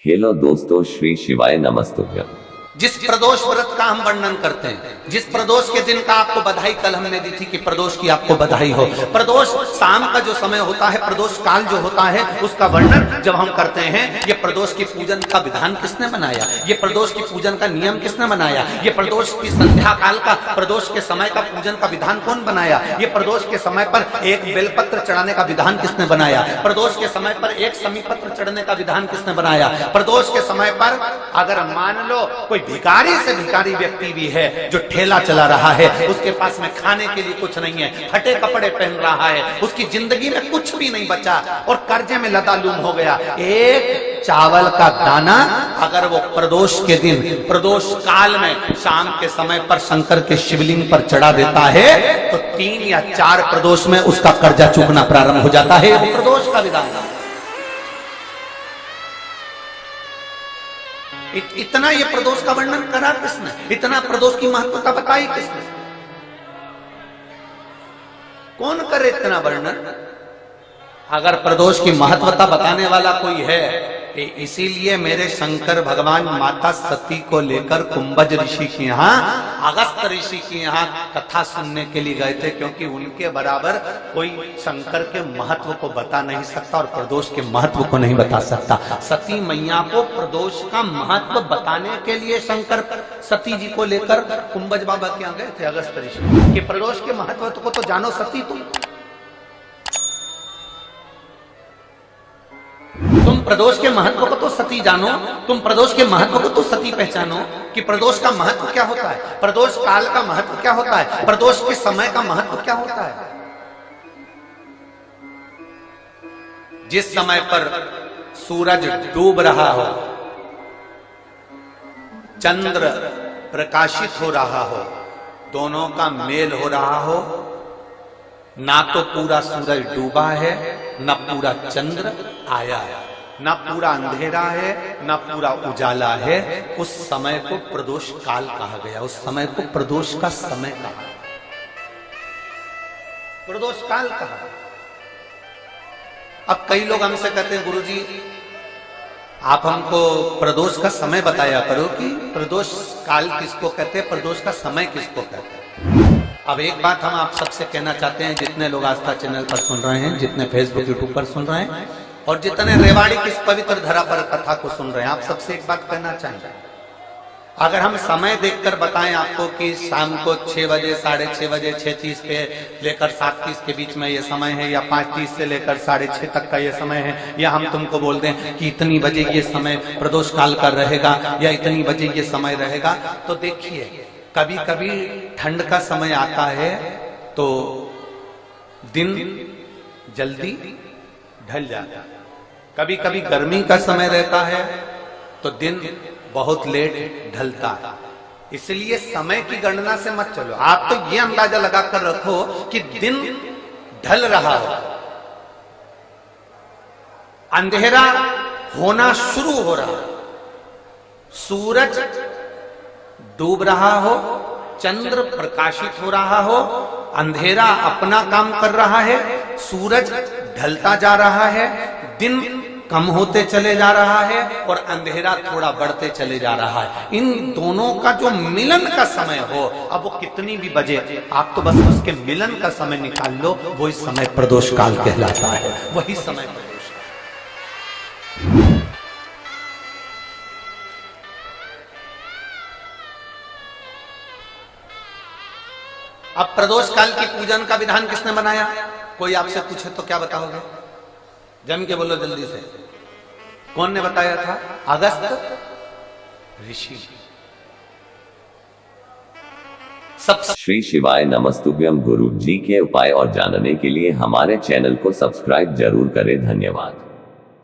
Hello दोस्तों, श्री शिवाय नमस्तुभ्यम। जिस प्रदोष व्रत का हम वर्णन करते हैं, जिस प्रदोष के दिन का आपको बधाई कल हमने दी थी कि प्रदोष की आपको बधाई हो। प्रदोष शाम का जो समय होता है, प्रदोष काल जो होता है, उसका वर्णन जब हम करते हैं, ये प्रदोष की पूजन का विधान किसने बनाया, ये प्रदोष की पूजन का नियम किसने बनाया, ये प्रदोष की संध्या काल का, प्रदोष के समय का पूजन का विधान कौन बनाया, ये प्रदोष के समय पर एक बेलपत्र चढ़ाने का विधान किसने बनाया, प्रदोष के समय पर एक समीपत्र चढ़ने का विधान किसने बनाया। प्रदोष के समय पर अगर मान लो कोई भिखारी से भिखारी व्यक्ति भी है जो ठेला चला रहा है, उसके पास में खाने के लिए कुछ नहीं है, फटे कपड़े पहन रहा है, उसकी जिंदगी में कुछ भी नहीं बचा और कर्जे में लतालूम हो गया, एक चावल का दाना अगर वो प्रदोष के दिन, प्रदोष काल में शाम के समय पर शंकर के शिवलिंग पर चढ़ा देता है तो 3 या 4 प्रदोष में उसका कर्जा चूकना प्रारंभ हो जाता है। प्रदोष का विधान इतना ये प्रदोष का वर्णन करा किसने, इतना प्रदोष की महत्वता बताई किसने, कौन करे इतना वर्णन। अगर प्रदोष की महत्वता बताने वाला कोई है, इसीलिए मेरे शंकर भगवान माता सती को लेकर कुंभज ऋषि के यहाँ, अगस्त ऋषि के यहाँ कथा सुनने के लिए गए थे, क्योंकि उनके बराबर कोई शंकर के महत्व को बता नहीं सकता और प्रदोष के महत्व को नहीं बता सकता। सती मैया को प्रदोष का महत्व बताने के लिए शंकर सती जी को लेकर कुंभज बाबा के यहाँ गए थे, अगस्त ऋषि, कि प्रदोष के महत्व को तो जानो सती, तुम प्रदोष के महत्व को तो सती जानो, तुम प्रदोष के महत्व को तो सती पहचानो कि प्रदोष का महत्व क्या होता है, प्रदोष काल का महत्व क्या होता है, प्रदोष के समय का महत्व क्या होता है। जिस समय पर सूरज डूब रहा हो, चंद्र प्रकाशित हो रहा हो, दोनों का मेल हो रहा हो, ना तो पूरा सूरज डूबा है, ना पूरा चंद्र आया है, ना पूरा अंधेरा है, ना पूरा उजाला है, उस समय को प्रदोष काल कहा गया, उस समय को प्रदोष का समय कहा, प्रदोष काल कहा। अब कई लोग हमसे कहते हैं, गुरुजी आप हमको प्रदोष का समय बताया करो कि प्रदोष काल किसको कहते हैं, प्रदोष का समय किसको कहते हैं। अब एक बात हम आप सबसे कहना चाहते हैं, जितने लोग आस्था चैनल पर सुन रहे हैं, जितने फेसबुक यूट्यूब पर सुन रहे हैं और जितने रेवाड़ी की इस पवित्र धरा पर कथा को सुन रहे हैं, आप सबसे एक बात कहना चाहेंगे, अगर हम समय देखकर बताएं आपको कि शाम को 6 बजे, 6:30 बजे, 6:30 पे लेकर 7:30 के बीच में ये समय है, या 5:30 से लेकर 6:30 तक का ये समय है, या हम तुमको बोल दें कि इतनी बजे ये समय प्रदोष काल का रहेगा या इतनी बजे ये समय रहेगा, तो देखिए कभी कभी ठंड का समय आता है तो दिन जल्दी ढल जाता है, कभी कभी गर्मी का समय रहता है तो दिन बहुत लेट ढलता है। इसलिए समय की गणना से मत चलो, आप तो ये अंदाजा लगाकर रखो कि दिन ढल रहा हो, अंधेरा होना शुरू हो रहा, सूरज डूब रहा हो, चंद्र प्रकाशित हो रहा हो, अंधेरा अपना काम कर रहा है, सूरज ढलता जा रहा है, दिन कम होते चले जा रहा है और अंधेरा थोड़ा बढ़ते चले जा रहा है। इन दोनों का जो मिलन का समय हो, अब वो कितनी भी बजे, आप तो बस उसके मिलन का समय निकाल लो, वही समय प्रदोष काल कहलाता है, वही समय प्रदोष। अब प्रदोष काल की पूजन का विधान किसने बनाया, कोई आपसे पूछे तो क्या बताओगे, जम के बोलो जल्दी से, कौन ने बताया था, अगस्त ऋषि। सब श्री शिवाय नमस्तुभ्यम। गुरु जी के उपाय और जानने के लिए हमारे चैनल को सब्सक्राइब जरूर करें। धन्यवाद।